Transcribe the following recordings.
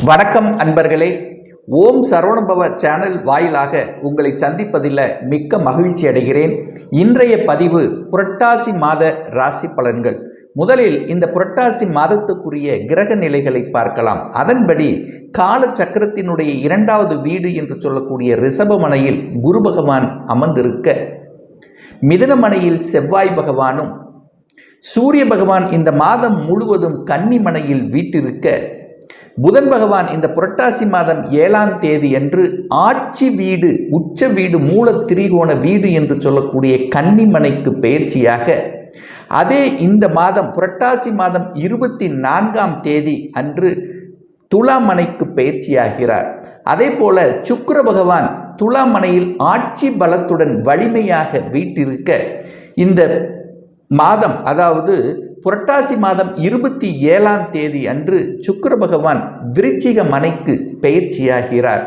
வணக்கம் அன்பர்களே. ஓம் சரவணபவ சேனல் வாயிலாக உங்களை சந்திப்பதில் மிக்க மகிழ்ச்சி அடைகிறேன். இன்றைய பதிவு புரட்டாசி மாத ராசி பலன்கள். முதலில் இந்த புரட்டாசி மாதத்துக்குரிய கிரக நிலைகளை பார்க்கலாம். அதன்படி கால சக்கரத்தினுடைய இரண்டாவது வீடு என்று சொல்லக்கூடிய ரிஷபமனையில் குரு பகவான் அமர்ந்திருக்க, மிதுனமனையில் செவ்வாய் பகவானும், சூரிய பகவான் இந்த மாதம் முழுவதும் கன்னிமனையில் வீட்டிருக்க, புதன் பகவான் இந்த புரட்டாசி மாதம் 7ஆம் தேதி அன்று ஆட்சி வீடு, உச்ச வீடு, மூல திரிகோண வீடு என்று சொல்லக்கூடிய கன்னிமனைக்கு பெயர்ச்சியாக, அதே இந்த மாதம் புரட்டாசி மாதம் 24ஆம் தேதி அன்று துலாமனைக்கு பெயர்ச்சியாகிறார். அதே போல சுக்கிர பகவான் துலாமனையில் ஆட்சி பலத்துடன் வலிமையாக வீட்டிருக்க, இந்த மாதம் அதாவது புரட்டாசி மாதம் 27ஆம் தேதி அன்று சுக்கிர பகவான் விருச்சிக மனைக்கு பெயர்ச்சியாகிறார்.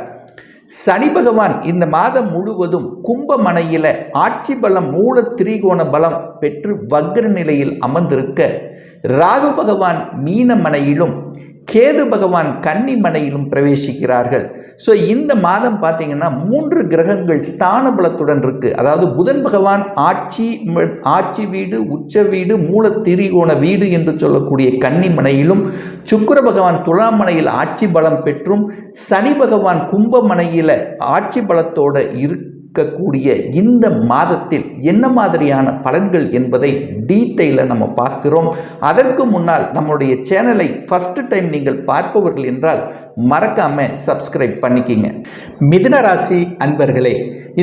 சனி பகவான் இந்த மாதம் முழுவதும் கும்பமனையில் ஆட்சி பலம், மூல திரிகோண பலம் பெற்று வக்ர நிலையில் அமர்ந்திருக்க, ராகு பகவான் மீனமனையிலும் கேது பகவான் கன்னிமனையிலும் பிரவேசிக்கிறார்கள். ஸோ இந்த மாதம் பார்த்தீங்கன்னா 3 கிரகங்கள் ஸ்தான பலத்துடன் இருக்கு. அதாவது புதன் பகவான் ஆட்சி வீடு, உச்ச வீடு, மூல திரிகோண வீடு என்று சொல்லக்கூடிய கன்னிமனையிலும், சுக்கிர பகவான் துலாமனையில் ஆட்சி பலம் பெற்றும், சனி பகவான் கும்பமனையில் ஆட்சி பலத்தோடு இருக்கக்கூடிய இந்த மாதத்தில் என்ன மாதிரியான பலன்கள் என்பதை டீட்டெயிலாக நம்ம பார்க்கிறோம். அதற்கு முன்னால் நம்முடைய சேனலை ஃபர்ஸ்ட் டைம் நீங்கள் பார்ப்பவர்கள் என்றால் மறக்காம சப்ஸ்கிரைப் பண்ணிக்கிங்க. மிதுன ராசி அன்பர்களே,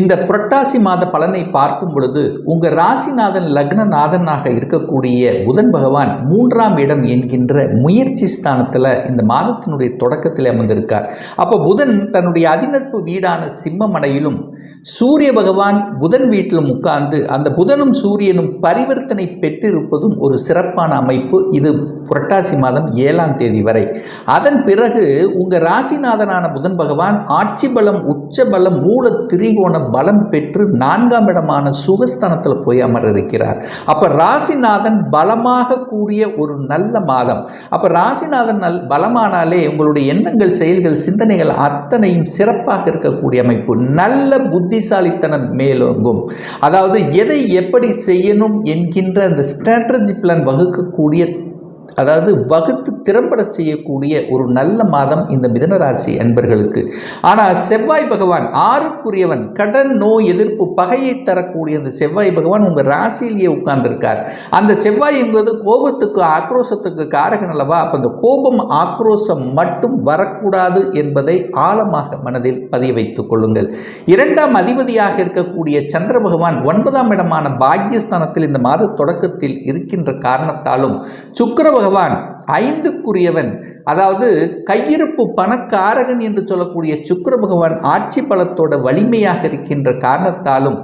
இந்த புரட்டாசி மாத பலனை பார்க்கும் பொழுது உங்கள் ராசிநாதன் லக்னநாதனாக இருக்கக்கூடிய புதன் பகவான் 3ஆம் இடம் என்கின்ற முயற்சி ஸ்தானத்தில் இந்த மாதத்தினுடைய தொடக்கத்தில் அமர்ந்திருக்கார். அப்போ புதன் தன்னுடைய அதிநட்பு வீடான சிம்மமனையிலும், சூரிய பகவான் புதன் வீட்டிலும் உட்கார்ந்து அந்த புதனும் சூரியனும் பரிவர்த்தனை பெற்றிருப்பதும் ஒரு சிறப்பான அமைப்பு. இது புரட்டாசி மாதம் 7ஆம் தேதி வரை. அதன் பிறகு உங்கள் ராசிநாதனான புதன் பகவான் ஆட்சி பலம், உச்ச பலம், மூல திரிகோண பலம் பெற்று 4ஆம் இடமான சுகஸ்தானத்தில் போய் அமர இருக்கிறார். அப்போ ராசிநாதன் பலமாக கூடிய ஒரு நல்ல மாதம். அப்போ ராசிநாதன் பலமானாலே உங்களுடைய எண்ணங்கள், செயல்கள், சிந்தனைகள் அத்தனையும் சிறப்பாக இருக்கக்கூடிய அமைப்பு. நல்ல புத்திசாலித்தனம் மேலோங்கும். அதாவது எதை எப்படி செய்யணும் என்கின்ற அந்த ஸ்ட்ராட்டஜி பிளான் வகுக்கக்கூடிய, அதாவது வகுத்து திறம்பட செய்யக்கூடிய ஒரு நல்ல மாதம் இந்த மிதுனராசி அன்பர்களுக்கு. ஆனால் செவ்வாய் பகவான் 6க்குரியவன், கடன், நோய் எதிர்ப்பு, பகையை தரக்கூடிய அந்த செவ்வாய் பகவான் உங்கள் ராசியிலேயே உட்கார்ந்திருக்கார். அந்த செவ்வாய் என்பது கோபத்துக்கு, ஆக்ரோஷத்துக்கு காரகன் அல்லவா? அப்போ அந்த கோபம், ஆக்ரோஷம் மட்டும் வரக்கூடாது என்பதை ஆழமாக மனதில் பதிய வைத்துக் கொள்ளுங்கள். 2ஆம் அதிபதியாக இருக்கக்கூடிய சந்திர பகவான் 9ஆம் இடமான பாக்யஸ்தானத்தில் இந்த மாத தொடக்கத்தில் இருக்கின்ற காரணத்தாலும், சுக்கிர பகவான் 5க்குரியவன், அதாவது கையிருப்பு பணக்காரகன் என்று சொல்லக்கூடிய சுக்கிர பகவான் ஆட்சி பலத்தோட வலிமையாக இருக்கின்ற காரணத்தாலும்,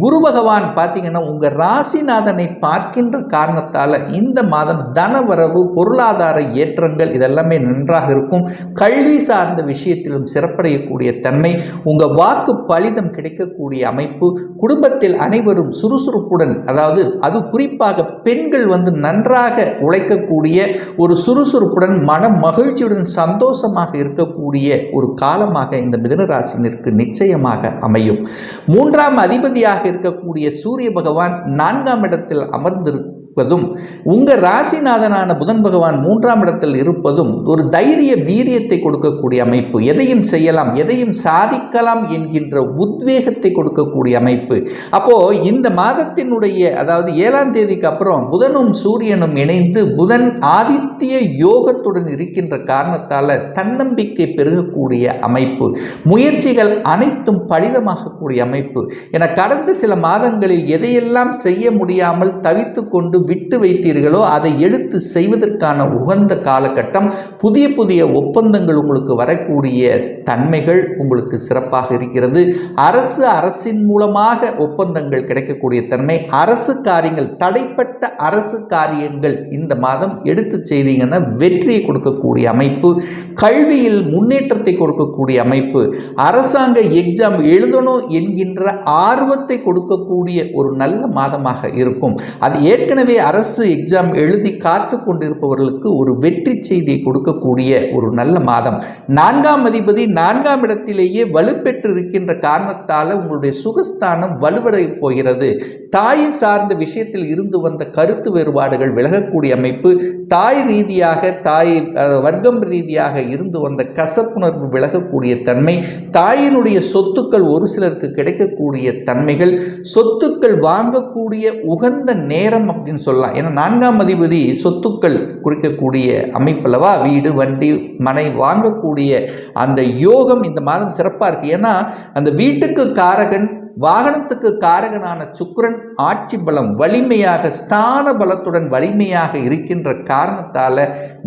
குரு பகவான் பார்த்தீங்கன்னா உங்கள் ராசிநாதனை பார்க்கின்ற காரணத்தால் இந்த மாதம் தனவரவு, பொருளாதார ஏற்றங்கள் இதெல்லாமே நன்றாக இருக்கும். கல்வி சார்ந்த விஷயத்திலும் சிறப்படையக்கூடிய தன்மை, உங்கள் வாக்கு பலிதம் கிடைக்கக்கூடிய அமைப்பு. குடும்பத்தில் அனைவரும் சுறுசுறுப்புடன், அதாவது அது குறிப்பாக பெண்கள் நன்றாக உழைக்கக்கூடிய ஒரு சுறுசுறுப்புடன், மன மகிழ்ச்சியுடன், சந்தோஷமாக இருக்கக்கூடிய ஒரு காலமாக இந்த மிதுன ராசினருக்கு நிச்சயமாக அமையும். 3ஆம் அதிபதியாக இருக்கக்கூடிய சூரிய பகவான் 4ஆம் இடத்தில் அமர்ந்திருப்பதும், உங்கள் ராசிநாதனான புதன் பகவான் 3ஆம் இடத்தில் இருப்பதும் ஒரு தைரிய வீரியத்தை கொடுக்கக்கூடிய அமைப்பு. எதையும் செய்யலாம், எதையும் சாதிக்கலாம் என்கின்ற உத்வேகத்தை கொடுக்கக்கூடிய அமைப்பு. அப்போ இந்த மாதத்தினுடைய, அதாவது 7ஆம் தேதிக்கு அப்புறம் புதனும் சூரியனும் இணைந்து புதன் ஆதித்ய யோகத்துடன் இருக்கின்ற காரணத்தால் தன்னம்பிக்கை பெருகக்கூடிய அமைப்பு. முயற்சிகள் அனைத்தும் பலிதமாகக்கூடிய அமைப்பு. என கடந்த சில மாதங்களில் எதையெல்லாம் செய்ய முடியாமல் தவித்து கொண்டு விட்டு வைத்தீர்களோ அதை எடுத்து செய்வதற்கான உகந்த காலகட்டம். புதிய புதிய ஒப்பந்தங்கள் உங்களுக்கு வரக்கூடிய தன்மைகள் உங்களுக்கு சிறப்பாக இருக்கிறது. அரசின் மூலமாக ஒப்பந்தங்கள் கிடைக்கக்கூடிய தன்மை. அரசு காரியங்கள், தடைப்பட்ட அரசு காரியங்கள் இந்த மாதம் எடுத்து செய்தீங்கன்னா வெற்றியை கொடுக்கக்கூடிய அமைப்பு. கல்வியில் முன்னேற்றத்தை கொடுக்கக்கூடிய அமைப்பு. அரசாங்க எக்ஸாம் எழுதணும் என்கின்ற ஆர்வத்தை கொடுக்கக்கூடிய ஒரு நல்ல மாதமாக இருக்கும். அது ஏற்கனவே வெளிநாட்டிலே அரசு எக்ஸாம் எழுதி காத்து கொண்டிருப்பவர்களுக்கு ஒரு வெற்றி செய்தியை கொடுக்கக்கூடிய ஒரு நல்ல மாதம். 4ஆம் அதிபதி 4ஆம் இடத்திலேயே வலுப்பெற்று இருக்கின்ற காரணத்தால் உங்களுடைய சுகஸ்தானம் வலுவடை போகிறது. தாய் சார்ந்த விஷயத்தில் இருந்து வந்த கருத்து வேறுபாடுகள் விலகக்கூடிய அமைப்பு, தாய் ரீதியாக வர்க்கம் ரீதியாக இருந்து வந்த கசப்புணர்வு விலகக்கூடிய தன்மை, தாயினுடைய சொத்துக்கள் ஒரு சிலருக்கு கிடைக்கக்கூடிய தன்மைகள், சொத்துக்கள் வாங்கக்கூடிய உகந்த நேரம் அப்படின்னு சொல்லலாம். ஏன்னா 4ஆம் அதிபதி சொத்துக்கள் குறிக்கக்கூடிய அமைப்பல்லவா, வீடு வண்டி மனை வாங்கக்கூடிய அந்த யோகம் இந்த மாதம் சிறப்பாக இருக்குது. ஏன்னா அந்த வீட்டுக்கு காரகன் வாகனத்துக்கு காரகனான சுக்கிரன் ஆட்சி பலம் வலிமையாக ஸ்தான பலத்துடன் வலிமையாக இருக்கின்ற காரணத்தால்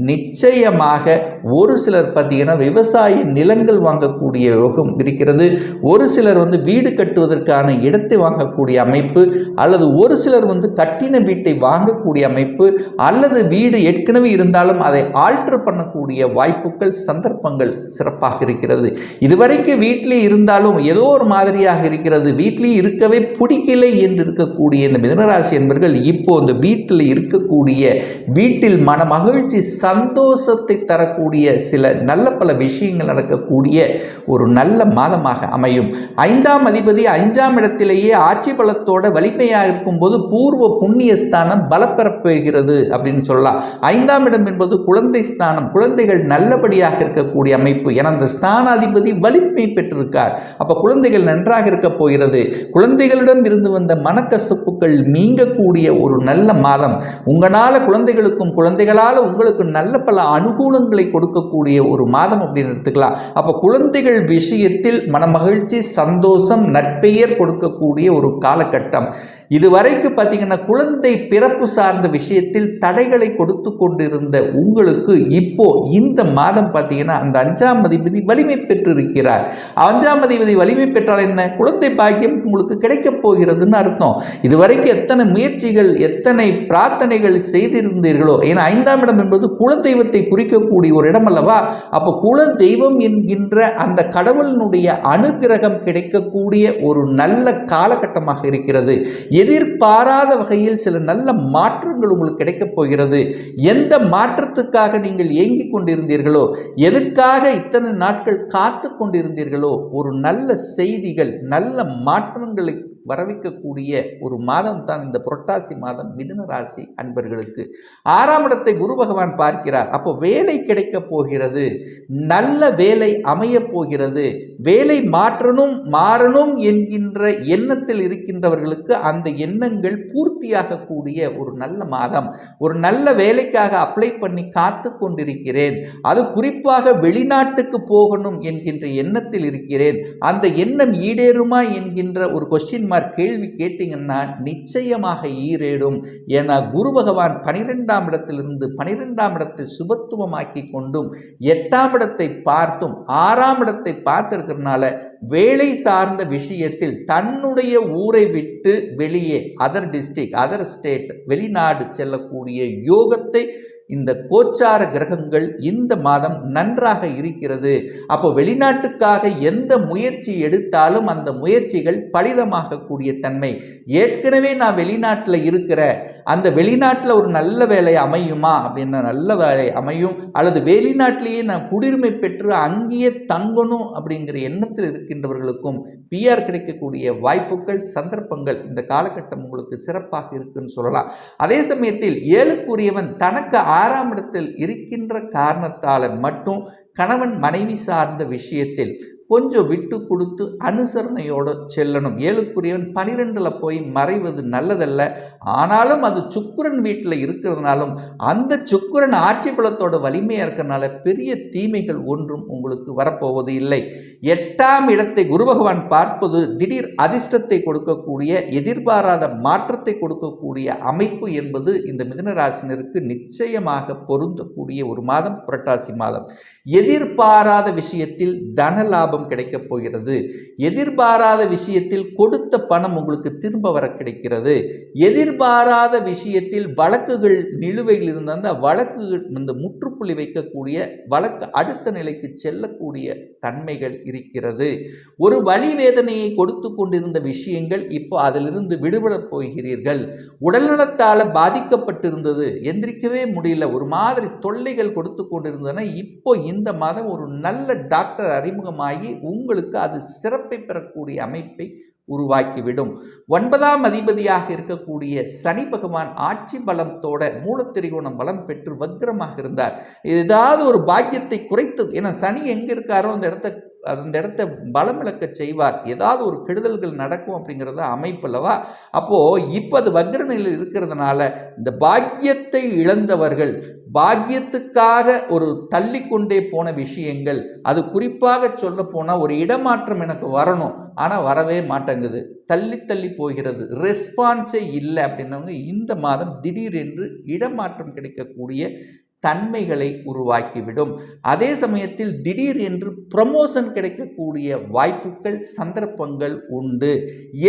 நிச்சயமாக ஒரு சிலர் பார்த்தீங்கன்னா விவசாய நிலங்கள் வாங்கக்கூடிய யோகம் இருக்கிறது. ஒரு சிலர் வீடு கட்டுவதற்கான இடத்தை வாங்கக்கூடிய அமைப்பு, அல்லது ஒரு சிலர் கட்டின வீட்டை வாங்கக்கூடிய அமைப்பு, அல்லது வீடு ஏற்கனவே இருந்தாலும் அதை ஆல்டர் பண்ணக்கூடிய வாய்ப்புகள் சந்தர்ப்பங்கள் சிறப்பாக இருக்கிறது. இதுவரைக்கும் வீட்டிலே இருந்தாலும் ஏதோ ஒரு மாதிரியாக இருக்கிறது, வீட்டிலேயே இருக்கவே பிடிக்கலை என்று இருக்கக்கூடிய இந்த மிதுனராசி என்பர்கள் இப்போ இந்த வீட்டில் இருக்கக்கூடிய வீட்டில் மன மகிழ்ச்சி சந்தோஷத்தை தரக்கூடிய சில நல்ல பல விஷயங்கள் நடக்கக்கூடிய ஒரு நல்ல மாதமாக அமையும். 5ஆம் அதிபதி 5ஆம் இடத்திலேயே ஆட்சி பலத்தோட வலிமையாக இருக்கும்போது பூர்வ புண்ணிய ஸ்தானம் பலப்பெறப்போகிறது அப்படின்னு சொல்லலாம். 5ஆம் இடம் என்பது குழந்தை ஸ்தானம், குழந்தைகள் நல்லபடியாக இருக்கக்கூடிய அமைப்பு. ஏன்னா அந்த ஸ்தானாதிபதி வலிமை பெற்றிருக்கார். அப்ப குழந்தைகள் நன்றாக இருக்க போகிறது. குழந்தைகளிடம் இருந்து வந்த மனக்கசப்புகள் நீங்கக்கூடிய ஒரு நல்ல மாதம். உங்களால் குழந்தைகளுக்கும் குழந்தைகளால் உங்களுக்கு நல்ல பல அனுகூலங்களை கொடுக்கக்கூடிய ஒரு மாதம் அப்படின்னு எடுத்துக்கலாம். அப்போ குழந்தைகள் விஷயத்தில் மனமகிழ்ச்சி சந்தோஷம் நற்பெயர் கொடுக்கக்கூடிய ஒரு காலகட்டம். இதுவரைக்கும் பார்த்தீங்கன்னா குழந்தை பிறப்பு சார்ந்த விஷயத்தில் தடைகளை கொடுத்து கொண்டிருந்த உங்களுக்கு இப்போ இந்த மாதம் பார்த்தீங்கன்னா அந்த 5ஆம் அதிபதி வலிமை பெற்றிருக்கிறார். 5ஆம் அதிபதி வலிமை பெற்றால் என்ன, குழந்தை பாக்கியம் உங்களுக்கு கிடைக்கப் போகிறதுன்னு அர்த்தம். இதுவரைக்கும் எத்தனை முயற்சிகள் எத்தனை பிரார்த்தனைகள் செய்திருந்தீர்களோ, ஏன்னா 5ஆம் இடம் என்பது குலதெய்வத்தை குறிக்கக்கூடிய ஒரு இடம் அல்லவா. அப்போ குலதெய்வம் என்கின்ற அந்த கடவுளினுடைய அனுகிரகம் கிடைக்கக்கூடிய ஒரு நல்ல காலகட்டமாக இருக்கிறது. எதிர்பாராத வகையில் சில நல்ல மாற்றங்கள் உங்களுக்கு கிடைக்கப் போகிறது. எந்த மாற்றத்துக்காக நீங்கள் ஏங்கிக் கொண்டிருந்தீர்களோ, எதற்காக இத்தனை நாட்கள் காத்து கொண்டிருந்தீர்களோ, ஒரு நல்ல செய்திகள் நல்ல மாற்றங்களை வரவிக்கக்கூடிய ஒரு மாதம் தான் இந்த புரட்டாசி மாதம் மிதுன ராசி அன்பர்களுக்கு. 6ஆம் இடத்தை குரு பகவான் பார்க்கிறார். அப்போ வேலை கிடைக்க போகிறது, நல்ல வேலை அமைய போகிறது. வேலை மாறணும் என்கின்ற எண்ணத்தில் இருக்கின்றவர்களுக்கு அந்த எண்ணங்கள் பூர்த்தியாகக்கூடிய ஒரு நல்ல மாதம். ஒரு நல்ல வேலைக்காக அப்ளை பண்ணி காத்து கொண்டிருக்கிறேன், அது குறிப்பாக வெளிநாட்டுக்கு போகணும் என்கின்ற எண்ணத்தில் இருக்கிறேன், அந்த எண்ணம் ஈடேறுமா என்கின்ற ஒரு கொஸ்டின் கேள்வி கேட்டீங்கன்னா நிச்சயமாக ஈரேடும். ஏன்னா குரு பகவான் 12ஆம் இடத்திலிருந்து 12ஆம் இடத்தை சுபத்துவமாக்கி கொண்டும் 8ஆம் இடத்தை பார்த்தும் 6ஆம் இடத்தை பார்த்திருக்கிறதுனால வேலை சார்ந்த விஷயத்தில் தன்னுடைய ஊரை விட்டு வெளியே அதர் டிஸ்ட்ரிக்ட் அதர் ஸ்டேட் வெளிநாடு செல்லக்கூடிய யோகத்தை இந்த கோச்சார கிரகங்கள் இந்த மாதம் நன்றாக இருக்கிறது. அப்போ வெளிநாட்டுக்காக எந்த முயற்சி எடுத்தாலும் அந்த முயற்சிகள் பலிதமாகக்கூடிய தன்மை. ஏற்கனவே நான் வெளிநாட்டில் இருக்கிற அந்த வெளிநாட்டில் ஒரு நல்ல வேலை அமையுமா அப்படின்னா நல்ல வேலை அமையும். அல்லது வெளிநாட்டிலேயே நான் குடியுரிமை பெற்று அங்கேயே தங்கணும் அப்படிங்கிற எண்ணத்தில் இருக்கின்றவர்களுக்கும் பிஆர் கிடைக்கக்கூடிய வாய்ப்புகள் சந்தர்ப்பங்கள் இந்த காலகட்டம் உங்களுக்கு சிறப்பாக இருக்குன்னு சொல்லலாம். அதே சமயத்தில் 7க்குரியவன் தனக்கு 6ஆம் இடத்தில் இருக்கின்ற காரணத்தால் மட்டும் கணவன் மனைவி சார்ந்த விஷயத்தில் கொஞ்சம் விட்டு கொடுத்து அனுசரணையோடு செல்லணும். 7க்குரியவன் 12ல் போய் மறைவது நல்லதல்ல. ஆனாலும் அது சுக்கிரன் வீட்டில் இருக்கிறதுனாலும் அந்த சுக்கிரன் ஆட்சி பலத்தோட வலிமையாக இருக்கிறதுனால பெரிய தீமைகள் ஒன்றும் உங்களுக்கு வரப்போவது இல்லை. 8ஆம் இடத்தை குரு பகவான் பார்ப்பது திடீர் அதிர்ஷ்டத்தை கொடுக்கக்கூடிய எதிர்பாராத மாற்றத்தை கொடுக்கக்கூடிய அமைப்பு என்பது இந்த மிதுன ராசினருக்கு நிச்சயமாக பொருந்தக்கூடிய ஒரு மாதம் புரட்டாசி மாதம். எதிர்பாராத விஷயத்தில் தன லாபம் லாபம் கிடைக்கப் போகிறது. எதிர்பாராத விஷயத்தில் கொடுத்த பணம் உங்களுக்கு திரும்ப வர கிடைக்கிறது. எதிர்பாராத விஷயத்தில் வழக்குகள் நிலுவையில் இருந்த அந்த வழக்குகள் இந்த முற்றுப்புள்ளி வைக்கக்கூடிய வழக்கு அடுத்த நிலைக்கு செல்லக்கூடிய தன்மைகள் இருக்கிறது. ஒரு வலி வேதனையை கொடுத்து கொண்டிருந்த விஷயங்கள் இப்போ அதிலிருந்து விடுபடப் போகிறீர்கள். உடல்நலத்தால் பாதிக்கப்பட்டிருந்தது, எந்திரிக்கவே முடியல, ஒரு மாதிரி தொல்லைகள் கொடுத்து கொண்டிருந்தன. இப்போ இந்த மாதம் ஒரு நல்ல டாக்டர் அறிமுகமாகி உங்களுக்கு அது சிறப்பை பெறக்கூடிய அமைப்பை உருவாக்கிவிடும். 9ஆம் அதிபதியாக இருக்கக்கூடிய சனி பகவான் ஆட்சி பலத்தோட மூலத்திரிகோணம் பலம் பெற்று வக்ரமாக இருந்தார். ஏதாவது ஒரு பாக்கியத்தை குறைத்து, ஏன்னா சனி எங்க இருக்காரோ அந்த இடத்த பலம் இழக்க செய்வார். ஏதாவது ஒரு கெடுதல்கள் நடக்கும் அப்படிங்கிறத அமைப்பு அல்லவா. அப்போ இப்போ அது வக்ர நிலையில் இருக்கிறதுனால இந்த பாக்கியத்தை இழந்தவர்கள், பாக்கியத்துக்காக ஒரு தள்ளி கொண்டே போன விஷயங்கள், அது குறிப்பாக சொல்ல போனால் ஒரு இடமாற்றம் எனக்கு வரணும், ஆனால் வரவே மாட்டேங்குது, தள்ளி தள்ளி போகிறது, ரெஸ்பான்ஸே இல்லை அப்படின்னவங்க இந்த மாதம் திடீரென்று இடமாற்றம் கிடைக்கக்கூடிய தன்மைகளை உருவாக்கிவிடும். அதே சமயத்தில் திடீர் என்று ப்ரமோஷன் கிடைக்கக்கூடிய வாய்ப்புகள், சந்தர்ப்பங்கள் உண்டு.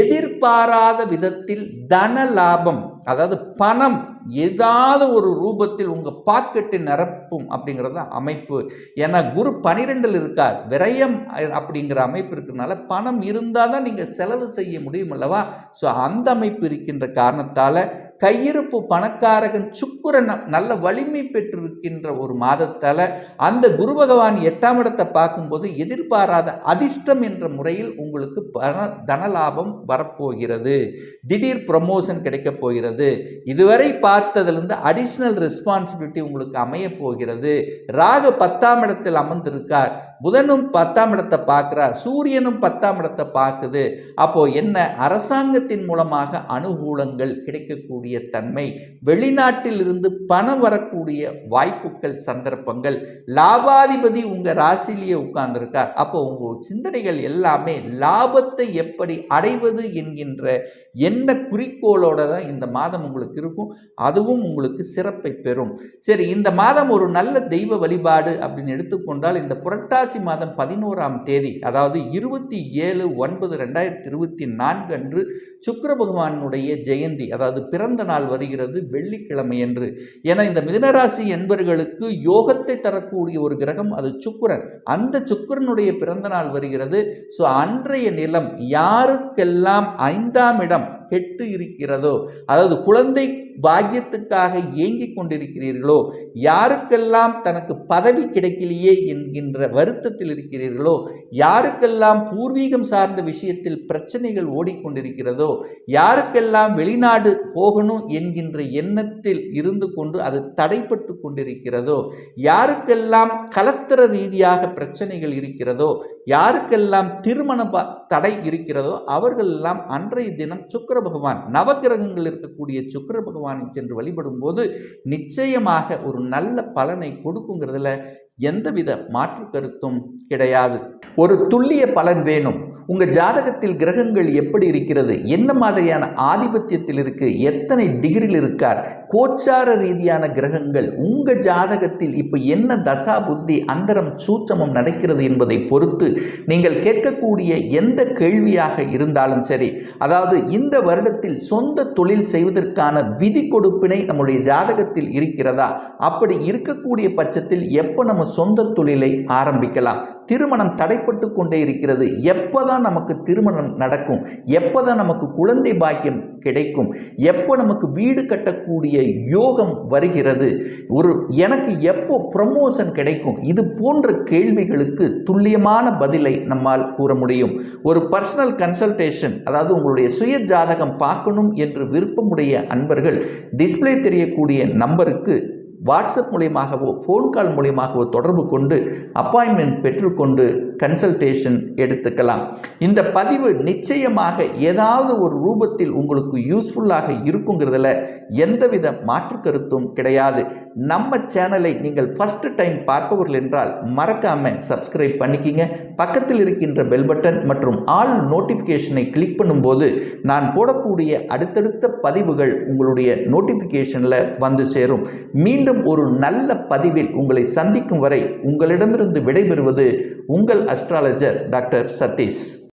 எதிர்பாராத விதத்தில் தன லாபம், அதாவது பணம் ஏதாவது ஒரு ரூபத்தில் உங்கள் பாக்கெட்டை நிரப்பும் அப்படிங்கிறது அமைப்பு. ஏன்னா குரு 12 இருக்கார், விரயம் அப்படிங்கிற அமைப்பு இருக்கிறதுனால பணம் இருந்தால் தான் நீங்கள் செலவு செய்ய முடியும் அல்லவா. ஸோ அந்த அமைப்பு இருக்கின்ற காரணத்தால் கையிருப்பு பணக்காரகன் சுக்கிரன் நல்ல வலிமை பெற்றிருக்கின்ற ஒரு மாதத்தால் அந்த குரு பகவான் 8ஆம் இடத்தை பார்க்கும்போது எதிர்பாராத அதிர்ஷ்டம் என்ற முறையில் உங்களுக்கு தனலாபம் வரப்போகிறது. திடீர் ப்ரமோஷன் கிடைக்கப் போகிறது. இதுவரை பார்த்ததிலிருந்து அடிஷ்னல் ரெஸ்பான்சிபிலிட்டி உங்களுக்கு அமைய போகிறது. ராகு 10ஆம் இடத்தில் அமர்ந்திருக்கார், புதனும் 10ஆம் இடத்தை பார்க்கிறார், சூரியனும் 10ஆம் இடத்தை பார்க்குது. அப்போ என்ன, அரசாங்கத்தின் மூலமாக அனுகூலங்கள் கிடைக்கக்கூடிய தன்மை, வெளிநாட்டில் இருந்து பணம் வரக்கூடிய வாய்ப்புகள், சந்தர்ப்பங்கள். லாபாதிபதி உங்க ராசியிலேயே உட்கார்ந்திருக்கார். அப்போ உங்க சிந்தனைகள் எல்லாமே லாபத்தை எப்படி அடைவது என்கின்ற என்ன குறிக்கோளோட தான் இந்த மாதம் உங்களுக்கு இருக்கும். அதுவும் உங்களுக்கு சிறப்பை பெறும். சரி, இந்த மாதம் ஒரு நல்ல தெய்வ வழிபாடு அப்படின்னு எடுத்துக்கொண்டால் இந்த புரட்டாசி மாதம் 11ஆம் தேதி, அதாவது 27/9/2024 அன்று சுக்கிர பகவானுடைய ஜெயந்தி, அதாவது பிறந்த நாள் வருகிறது வெள்ளிக்கிழமை என்று. ஏன்னா இந்த மிதுனராசி என்பர்களுக்கு யோகத்தை தரக்கூடிய ஒரு கிரகம் அது சுக்கிரன். அந்த சுக்கிரனுடைய பிறந்த நாள் வருகிறது. ஸோ அன்றைய நிலம் யாருக்கெல்லாம் 5ஆம் இடம் கெட்டு இருக்கிறதோ, அதாவது குழந்தை பாக்கியத்துக்காக ஏங்கிக் கொண்டிருக்கிறீர்களோ, யாருக்கெல்லாம் தனக்கு பதவி கிடைக்கலையே என்கின்ற வருத்தத்தில் இருக்கிறீர்களோ, யாருக்கெல்லாம் பூர்வீகம் சார்ந்த விஷயத்தில் பிரச்சனைகள் ஓடிக்கொண்டிருக்கிறதோ, யாருக்கெல்லாம் வெளிநாடு போகணும் என்கின்ற எண்ணத்தில் இருந்து கொண்டு அது தடைப்பட்டு கொண்டிருக்கிறதோ, யாருக்கெல்லாம் கலத்திர ரீதியாக பிரச்சனைகள் இருக்கிறதோ, யாருக்கெல்லாம் திருமண தடை இருக்கிறதோ, அவர்கள் எல்லாம் அன்றைய தினம் சுக்கிர பகவான், நவகிரகங்கள் இருக்கக்கூடிய சுக்கிர பகவானை சென்று வழிபடும் போது நிச்சயமாக ஒரு நல்ல பலனை கொடுக்குங்கிறதுல எந்தவித மாற்று கருத்தும் கிடையாது. ஒரு துல்லிய பலன் வேணும். உங்க ஜாதகத்தில் கிரகங்கள் எப்படி இருக்கிறது, என்ன மாதிரியான ஆதிபத்தியத்தில் இருக்கு, எத்தனை டிகிரியில் இருக்கார், கோச்சார ரீதியான கிரகங்கள் உங்க ஜாதகத்தில் இப்போ என்ன தசா புத்தி அந்தரம் சூட்சமம் நடக்கிறது என்பதை பொறுத்து நீங்கள் கேட்கக்கூடிய எந்த கேள்வியாக இருந்தாலும் சரி, அதாவது இந்த வருடத்தில் சொந்த தொழில் செய்வதற்கான விதி கொடுப்பினை நம்முடைய ஜாதகத்தில் இருக்கிறதா, அப்படி இருக்கக்கூடிய பட்சத்தில் எப்போ நம்ம சொந்த தொழிலை ஆரம்பிக்கலாம், திருமணம் தடைப்பட்டு கொண்டே இருக்கிறது, எப்போதான் நமக்கு திருமணம் நடக்கும், எப்போதான் நமக்கு குழந்தை பாக்கியம் கிடைக்கும், எப்போ நமக்கு வீடு கட்டக்கூடிய யோகம் வருகிறது, எனக்கு எப்போ ப்ரமோஷன் கிடைக்கும், இது போன்ற கேள்விகளுக்கு துல்லியமான பதிலை நம்மால் கூற முடியும். ஒரு பர்சனல் கன்சல்டேஷன், அதாவது உங்களுடைய சுய ஜாதகம் பார்க்கணும் என்று விருப்பமுடைய அன்பர்கள் டிஸ்பிளே தெரியக்கூடிய நம்பருக்கு வாட்ஸ்அப் மூலியமாகவோ ஃபோன் கால் மூலியமாகவோ தொடர்பு கொண்டு அப்பாயின்மெண்ட் பெற்றுக்கொண்டு கன்சல்டேஷன் எடுத்துக்கலாம். இந்த பதிவு நிச்சயமாக ஏதாவது ஒரு ரூபத்தில் உங்களுக்கு யூஸ்ஃபுல்லாக இருக்குங்கிறதுல எந்தவித மாற்று கருத்தும் கிடையாது. நம்ம சேனலை நீங்கள் ஃபர்ஸ்ட் டைம் பார்ப்பவர்கள் என்றால் மறக்காம சப்ஸ்கிரைப் பண்ணிக்கிங்க. பக்கத்தில் இருக்கின்ற பெல் பட்டன் மற்றும் ஆல் நோட்டிஃபிகேஷனை கிளிக் பண்ணும்போது நான் போடக்கூடிய அடுத்தடுத்த பதிவுகள் உங்களுடைய நோட்டிஃபிகேஷனில் வந்து சேரும். மீண்டும் ஒரு நல்ல பதிவில் உங்களை சந்திக்கும் வரை உங்களிடமிருந்து விடைபெறுவது உங்கள் அஸ்ட்ராலஜர் டாக்டர் சதீஷ்.